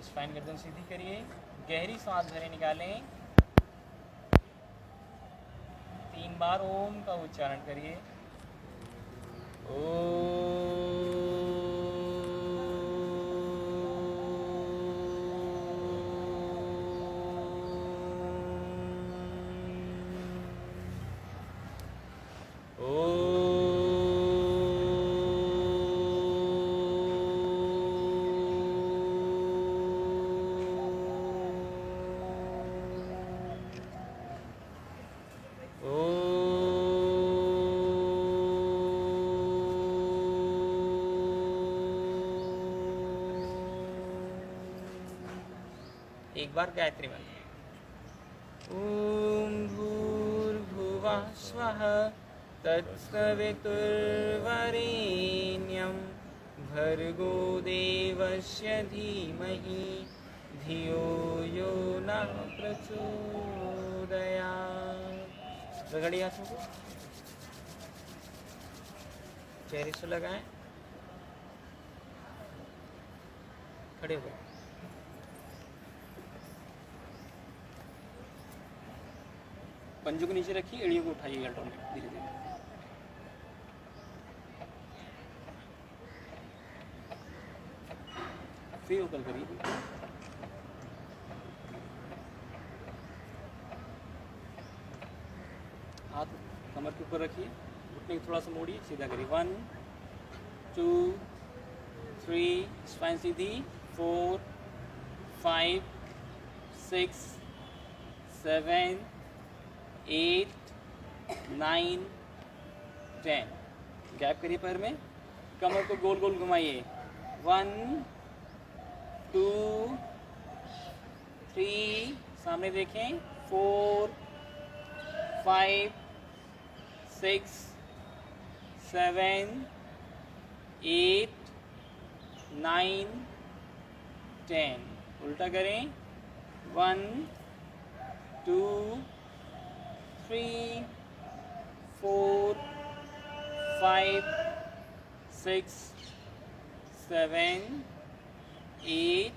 Spine गर्दन सीधी करिए, गहरी सांस भरे निकालें, 3 बार ओम का उच्चारण करिए। एक बार गायत्री मंत्र। ओम भूर्भुवः स्वः तत्सवितुर्वरेण्यं भर्गो देवस्य धीमहि धियो यो नः प्रचोदयात्। रगड़िए हाथों को, चेहरे से लगाएं, खड़े हो गए। पंजों को नीचे रखिए, एड़ियों को उठाइए अल्टरनेट धीरे धीरे। फिर उकल करिए। हाथ कमर के ऊपर रखिए, घुटने को थोड़ा सा मोड़िए, सीधा करिए। 1 2 3, स्पाइन सीधी। 4 5 6 7 8 9 10। गैप करिए पैर में, कमर को गोल गोल घुमाइए। 1 2 3, सामने देखें। 4 5 6 7 8 9 10। उल्टा करें। 1 2 3 4 5 6 7 8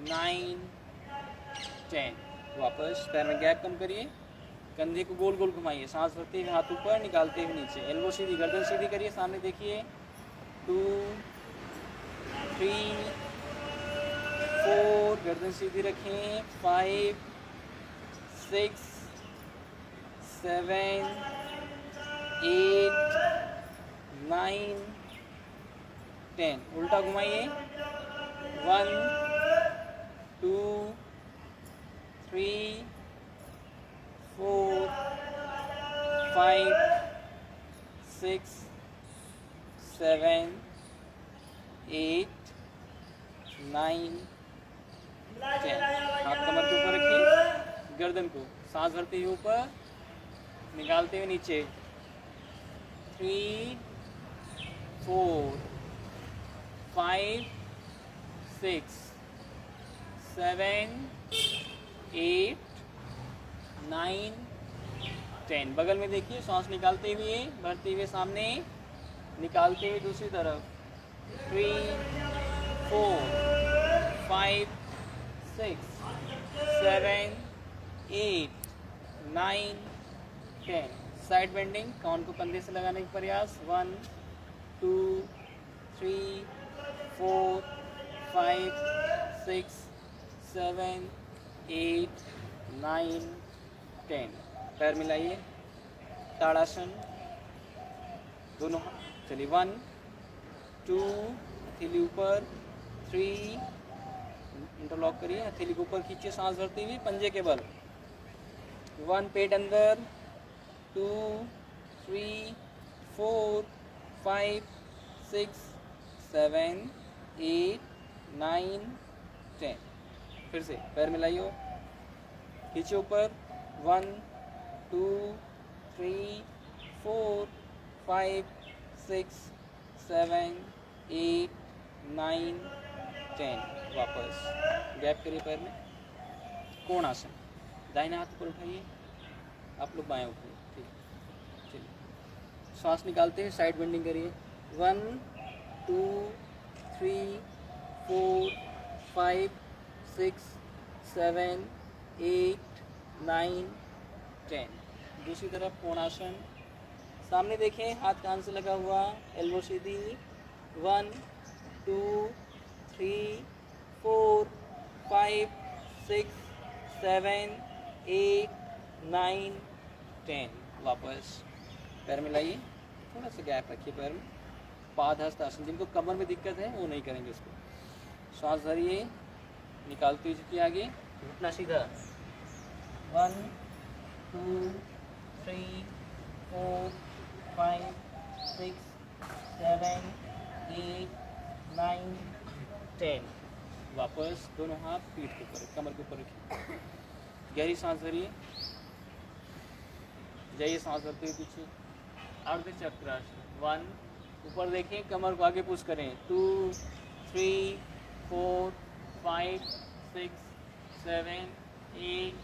9 10। वापस पैर में गैप कम करिए, कंधे को गोल गोल घुमाइए, सांस भरते हुए हाथ ऊपर, निकालते हुए नीचे। एल्बो सीधी, गर्दन सीधी करिए, सामने देखिए। 2 3 4, गर्दन सीधी रखें। 5 6 7 8 9 10। उल्टा घुमाइए। 1 2 3 4 5 6 7 8 9 10। हाथ कमर के ऊपर रखिए, गर्दन को सांस भरते हुए ऊपर, निकालते हुए नीचे। 3 4 5 6 7 8 9 10। बगल में देखिए, सांस निकालते हुए, भरते हुए सामने, निकालते हुए दूसरी तरफ। 3 4 5 6 7 8 9 10। साइड बेंडिंग, कान को कंधे से लगाने का प्रयास। 1 2 3 4 5 6 7 8 9 10। पैर मिलाइए, ताड़ासन, दोनों। चलिए 1 2, हथेली ऊपर। 3, इंटरलॉक करिए, हथेली को ऊपर खींचिए, सांस भरते हुए पंजे के बल। 1, पेट अंदर। 2 3 4 5 6 7 8 9 10। फिर से पैर मिलाइए, खींचिए ऊपर। 1 2 3 4 5 6 7 8 9 10। वापस गैप करिए पैर में। कोण आसन, दाहिना हाथ ऊपर उठाइए, आप लोग बाएं उठाइए। ठीक, चलिए। सांस निकालते हैं, साइड बेंडिंग करिए। 1 2 3 4 5 6 7 8 9 10। दूसरी तरफ कोणासन, सामने देखें, हाथ कान से लगा हुआ, एल्बो सीधी। 1 2 3 4 5 6 7 8 9 10। वापस पैर मिलाइए, थोड़ा सा गैप रखिए पैर में। पादहस्त आसन, जिनको कमर में दिक्कत है वो नहीं करेंगे इसको। सांस भरिए, निकालते हुए झुकिए आगे, घुटना सीधा। 1 2 3 4 5 6 7 8 9 10। वापस दोनों हाथ पीठ के ऊपर, कमर के ऊपर रखिए। गहरी सांस भरिए, जाइए सांस भरते हुए पीछे। अर्ध चक्रासन। 1, ऊपर देखें, कमर को आगे पुश करें। 2 3 4 5 6 7 8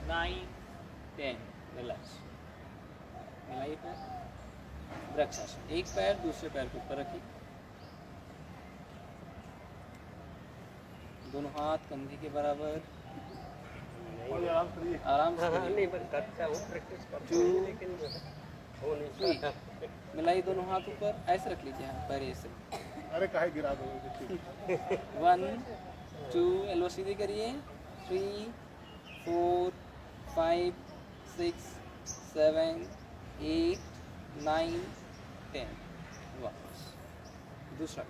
9 10। रिलैक्स, मिलाइए पैर। वृक्षासन, एक पैर दूसरे पैर के ऊपर रखिए, दोनों हाथ कंधे के बराबर, आराम से नहीं करता हूँ, प्रैक्टिस करता हूँ, लेकिन हो नहीं पाता। मिलाइए दोनों हाथ ऊपर, ऐसे रख लीजिए, हाँ पैर ऐसे। अरे काहे गिरा दोगे? 1 2, एल्बो सीधी करिए। 3 4 5 6 7 8 9 10। वापस दूसरा।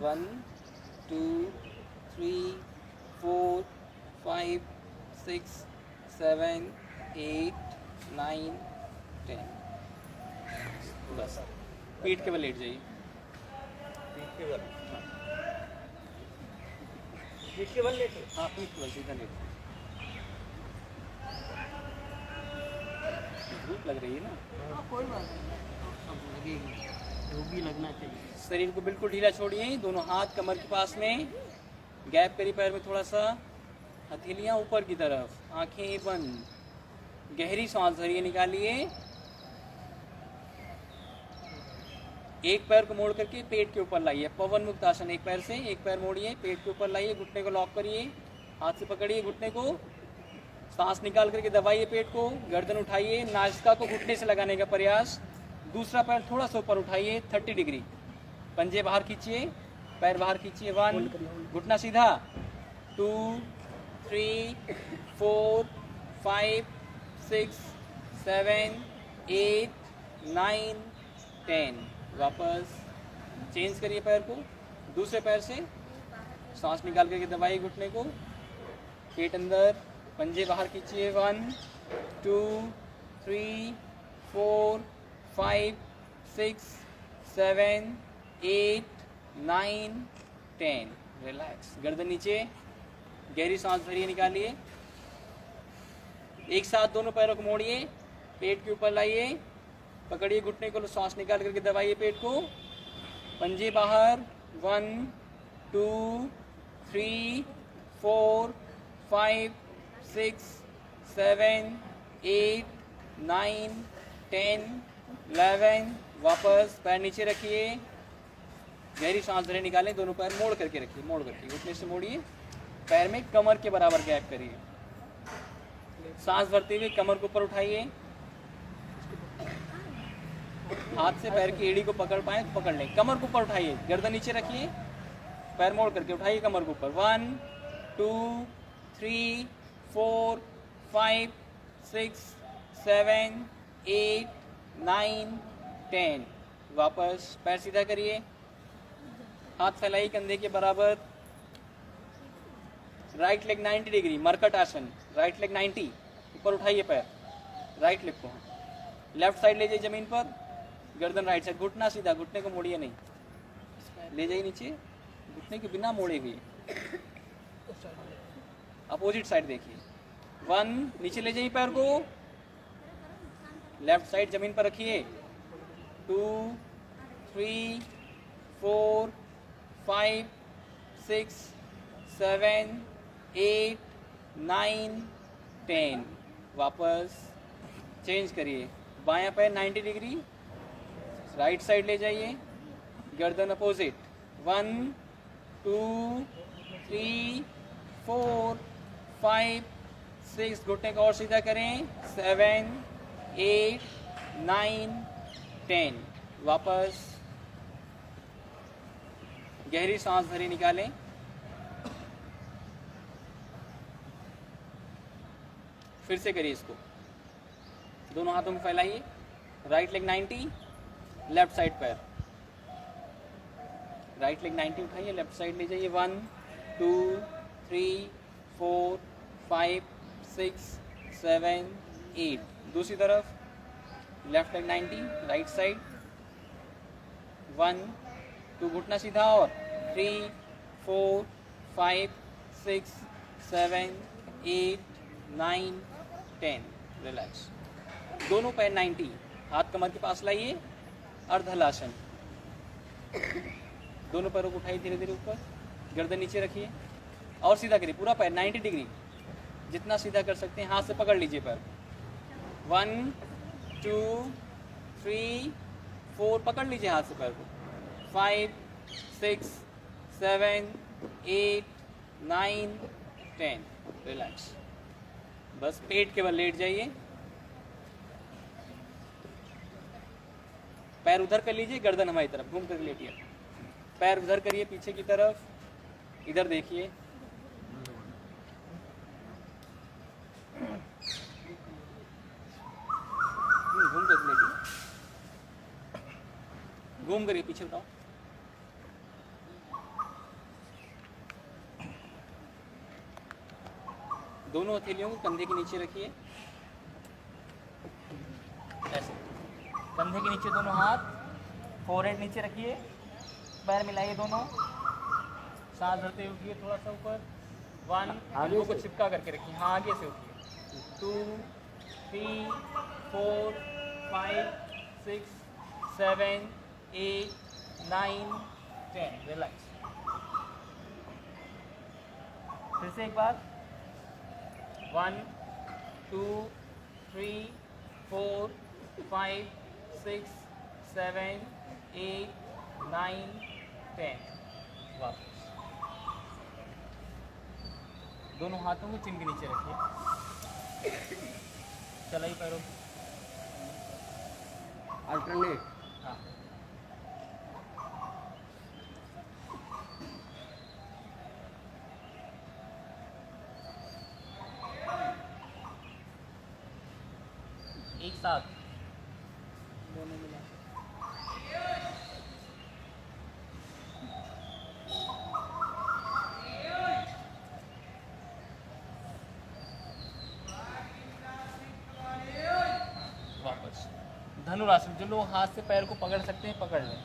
1 2 3 4 5 6 7 8 9 10। बस पीठ के बल लेट जाइए। पीठ के बल, पीठ के बल लेटे। हाँ, पीठ के बल सीधा लेट। धूप लग रही है ना? कोई बात नहीं, सब लगेगी, जो भी लगना चाहिए। शरीर को बिल्कुल ढीला छोड़िए, दोनों हाथ कमर के पास में, गैप करिए पैर में थोड़ा सा, हथेलियाँ ऊपर की तरफ, आंखें बंद, गहरी सांस भरिए, निकालिए। एक पैर को मोड़ करके पेट के ऊपर लाइए, पवन मुक्त आसन। एक पैर से एक पैर मोड़िए, पेट के ऊपर लाइए, घुटने को लॉक करिए, हाथ से पकड़िए घुटने को, सांस निकाल करके दबाइए पेट को, गर्दन उठाइए, नासिका को घुटने से लगाने का प्रयास। दूसरा पैर थोड़ा सा ऊपर उठाइए 30 डिग्री, पंजे बाहर खींचिए, पैर बाहर खींचिए। 1, घुटना सीधा। 2 3 4 5 6 7 8 9 10। वापस चेंज करिए पैर को, दूसरे पैर से सांस निकाल करके दबाइए घुटने को, पेट अंदर, पंजे बाहर खींचिए। 1 2 3 4 5 6 7 8 9 10। रिलैक्स, गर्दन नीचे, गहरी सांस भरिए, निकालिए। एक साथ दोनों पैरों को मोड़िए, पेट के ऊपर लाइए, पकड़िए घुटने को, सांस निकाल करके दबाइए पेट को, पंजे बाहर। 1 2 3 4 5 6 7 8 9 10 11। वापस पैर नीचे रखिए, गहरी सांस भरे, निकालें, दोनों पैर मोड़ करके रखिए, मोड़ करके घुटने से मोड़िए, पैर में कमर के बराबर गैप करिए। सांस भरते हुए कमर को ऊपर उठाइए, हाथ से पैर की एड़ी को पकड़ पाए तो पकड़ लें, कमर को ऊपर उठाइए, गर्दन नीचे रखिए, पैर मोड़ करके उठाइए कमर को ऊपर। 1 2 3 4 5 6 7 8 9 10। वापस पैर सीधा करिए, हाथ फैलाइए कंधे के बराबर, राइट लेग 90 डिग्री, मरकट आसन, राइट लेग 90, ऊपर उठाइए पैर, राइट लेग को, लेफ्ट साइड ले जाइए जमीन पर, गर्दन राइट साइड, घुटना सीधा, घुटने को मोड़िए नहीं, ले जाइए नीचे, घुटने के बिना मोड़े हुए, अपोजिट साइड देखिए। 1, नीचे ले जाइए पैर को, लेफ्ट साइड जमीन पर रखिए। 2 3 4 5 6 7 8 9 10। वापस चेंज करिए, बायां पैर 90 डिग्री, राइट साइड ले जाइए, गर्दन अपोजिट। 1 2 3 4 5 6, घुटने को और सीधा करें। 7 8 9 10, वापस गहरी सांस भरी निकालें। फिर से करिए इसको, दोनों हाथों में फैलाइए। राइट लेग 90, लेफ्ट साइड पैर। राइट लेग 90 उठाइए, लेफ्ट साइड ले जाइए। 1 2 3 4 5 6 7 8, दूसरी तरफ लेफ्ट लेग 90, राइट साइड। 1 2, घुटना सीधा, और 3 4 5 6 7 8 9 10, रिलैक्स। दोनों पैर 90, हाथ कमर के पास लाइए, अर्ध हलासन। दोनों पैरों को उठाइए धीरे धीरे ऊपर, गर्दन नीचे रखिए और सीधा करिए पूरा पैर 90 डिग्री, जितना सीधा कर सकते हैं। हाथ से पकड़ लीजिए पैर। 1 2 3 4, पकड़ लीजिए हाथ से पैर को। 5 6 7 8 9 10, रिलैक्स। बस पेट के बल लेट जाइए, पैर उधर कर लीजिए, गर्दन हमारी तरफ घूम कर लेटिए। पैर उधर करिए पीछे की तरफ, इधर देखिए। घूम कर लेटिए, घूम करिए पीछे, बताओ। दोनों हथेलियों को कंधे के नीचे रखिए, ऐसे कंधे के नीचे दोनों हाथ, फोरहेड नीचे रखिए, पैर मिलाइए दोनों, सांस भरते हुए उठिए थोड़ा सा ऊपर। 1, आगे को चिपका करके रखिए, हाँ आगे से उठिए। 2 3 4 5 6 7 8 9 10, रिलैक्स। फिर से एक बार। 1 2 3 4 5 6 7 8 9 10, वापस। दोनों हाथों को चिन के नीचे रखिए, चलाइए पैरों को। अल्टरनेट। हाँ, एक साथ दोनों मिला। वापस धनुरासन। जो लोग हाथ से पैर को पकड़ सकते हैं पकड़ लें,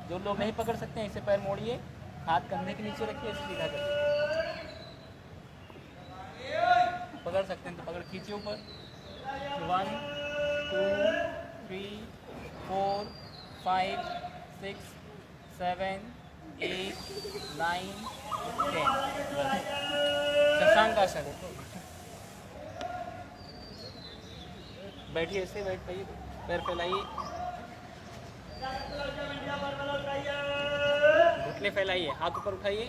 जो लोग नहीं पकड़ सकते हैं ऐसे पैर मोड़िए, हाथ कंधे के नीचे रखिए, ऐसे सीधा करिए। पकड़ सकते हैं तो पकड़ खींचिए ऊपर। 1 2 3 4 5 6 7 8 9 10, शशांक आसन। बैठिए, ऐसे बैठ पाइए, पैर फैलाइए, घुटने फैलाइए, हाथ ऊपर उठाइए,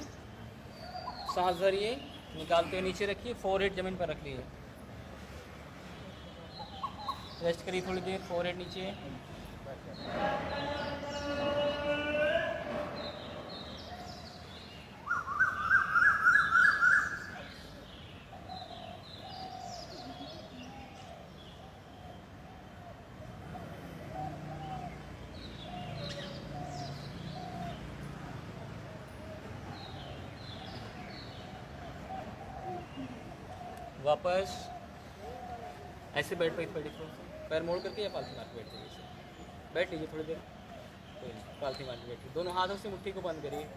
सांस भरिए, निकालते हुए नीचे रखिए, फोरहेड जमीन पर रख लीजिए। रेस्ट करिए थोड़ी देर, फोरहेड नीचे। वापस ऐसे बैठ पाइए, थोड़ी पैर मोड़ करके या पालथी मार के बैठ जाइए, ऐसे बैठ लीजिए थोड़ी देर, कोई नहीं, पालथी मार के बैठिए। दोनों हाथों से मुट्ठी को बंद करिए,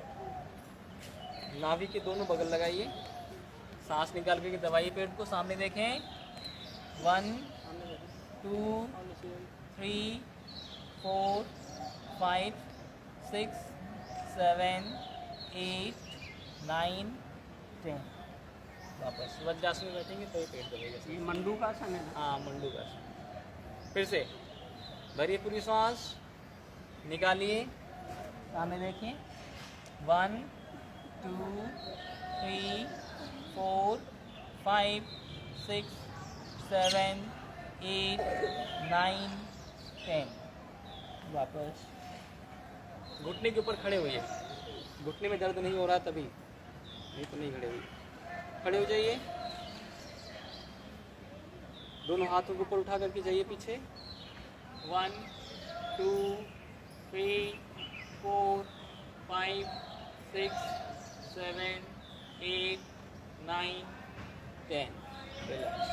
नाभि के दोनों बगल लगाइए, सांस निकाल के दबाइए पेट को, सामने देखें। 1 2 3 4 5 6 7 8 9 10, वापस वज्रासन में बैठेंगे तो ये पेट दबेगा। ये मंडू का आसन है ना? हाँ, मंडू का आसन। फिर से भरिए पूरी सांस, निकालिए, सामने देखिए। 1 2 3 4 5 6 7 8 9 10। वापस घुटने के ऊपर खड़े हुए। घुटने में दर्द नहीं हो रहा तभी, नहीं तो नहीं खड़े हुए। खड़े हो जाइए, दोनों हाथों को ऊपर उठा करके जाइए पीछे। 1 2 3 4 5 6 7 8 9 10। रिलैक्स,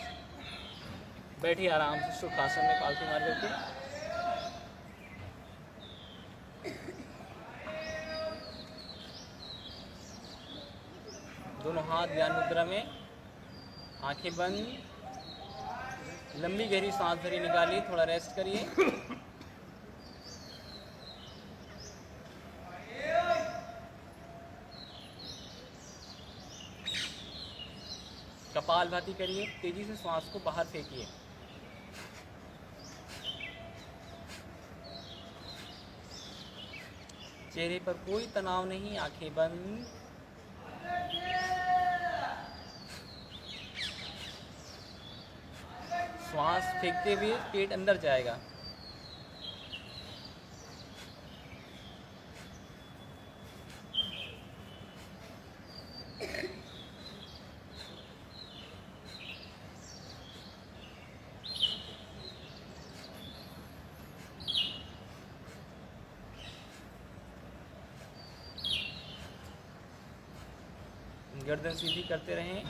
बैठिए आराम से सुखासन में पालथी मार करके। दोनों हाथ ध्यान मुद्रा में, आंखें बंद, लंबी गहरी सांस भरी निकालिए, थोड़ा रेस्ट करिए। कपालभाति करिए, तेजी से श्वास को बाहर फेंकिए। चेहरे पर कोई तनाव नहीं, आंखें बंद। श्वास फेंकते हुए पेट अंदर जाएगा। गर्दन सीधी करते रहें।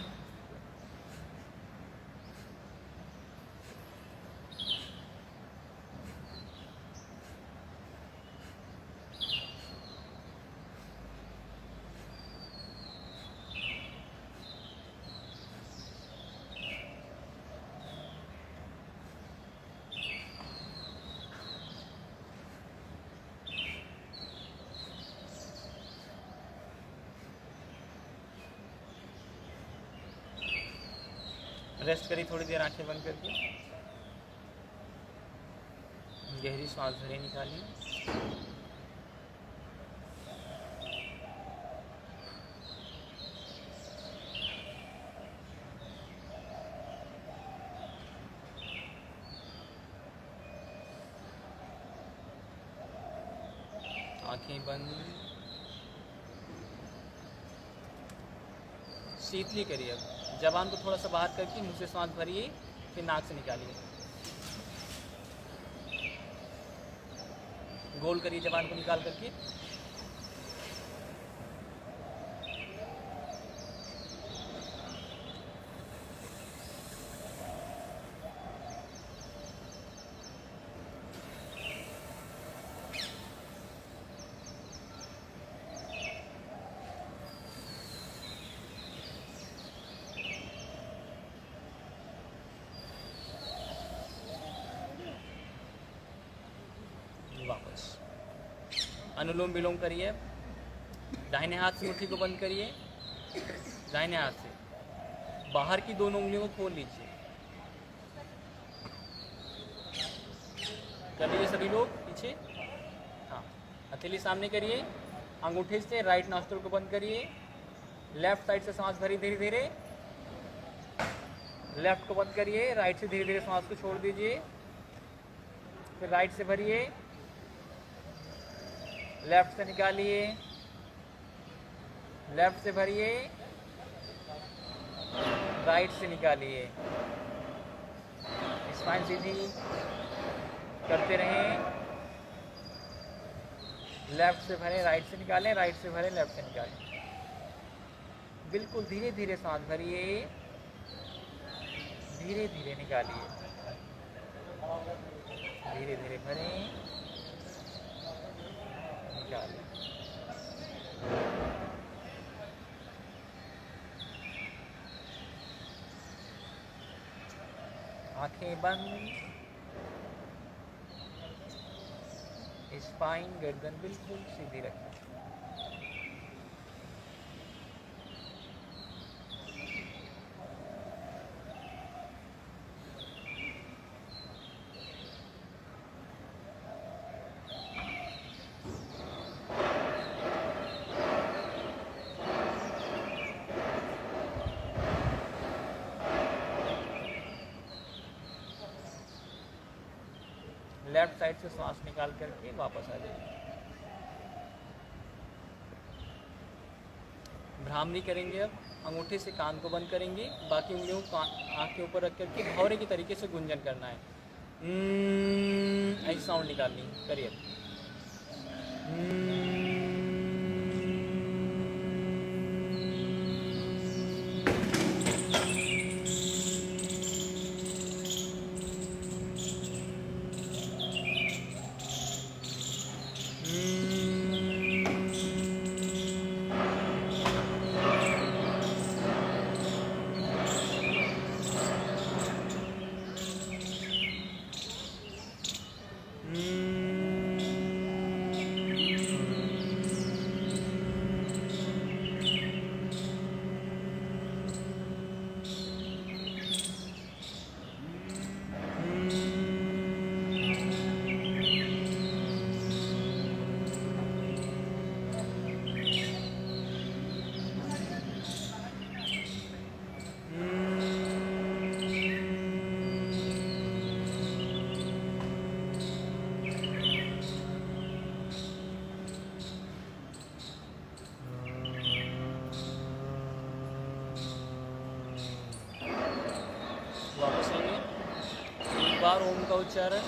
रेस्ट करिए थोड़ी देर आंखें बंद करके। गहरी सांस भरे निकालिए। आंखें बंद। शीतली करिए। अब जबान को थोड़ा सा बाहर करके मुंह से सांस भरिए, फिर नाक से निकालिए। गोल करिए जबान को निकाल करके। वापस अनुलोम विलोम करिए। दाहिने हाथ से मुट्ठी को बंद करिए। दाहिने हाथ से बाहर की दोनों उंगलियों को खोल लीजिए। कर लीजिए सभी लोग पीछे। हाँ, हथेली सामने करिए। अंगूठे से राइट नॉस्ट्रिल को बंद करिए। लेफ्ट साइड से सांस भरी धीरे धीरे। लेफ्ट को बंद करिए, राइट से धीरे धीरे सांस को छोड़ दीजिए। फिर राइट से भरिए, लेफ्ट से निकालिए। लेफ्ट से भरिए, राइट से निकालिए। स्पाइन सीधी करते रहें। लेफ्ट से भरें, राइट से निकालें, राइट से भरें, लेफ्ट से निकालें। बिल्कुल धीरे धीरे सांस भरिए, धीरे धीरे निकालिए। धीरे धीरे भरें, निकालें। आंखें बंद। स्पाइन गर्दन बिल्कुल सीधी रखें। लेफ्ट साइड से सांस निकाल करके वापस आ जाइए। भ्रामरी करेंगे। अब अंगूठे से कान को बंद करेंगे, बाकी उंगलियों को आँख के ऊपर रख करके भौरे की तरीके से गुंजन करना है। ऐसी साउंड निकालनी करिए। वापस आइए। एक बार ओम का उच्चारण।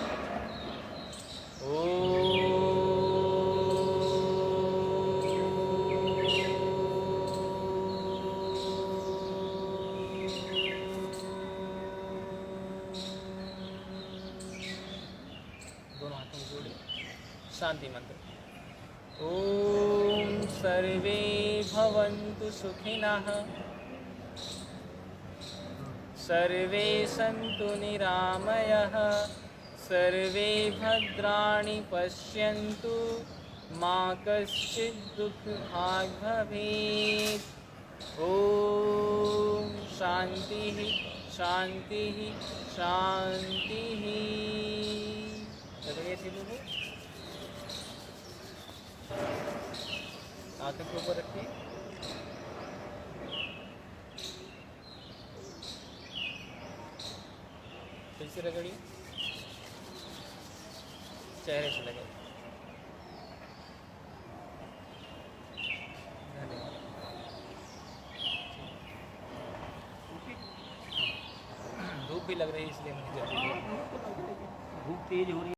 दोनों हाथों को जोड़िए। शांति मंत्र। ओम सर्वे भवन्तु सुखिनः, सर्वे सन्तु निरामयः, सर्वे भद्राणि पश्यन्तु, मा कश्चित् दुःखभाग् भवेत्। ओम शान्तिः शान्तिः शान्तिः। लगे थे लोगों, आंखों के ऊपर रखिए। फिर से रगड़िए, चेहरे से लगे। धन्यवाद। धूप भी लग रही है इसलिए मुझे जल्दी धूप तेज हो रही है।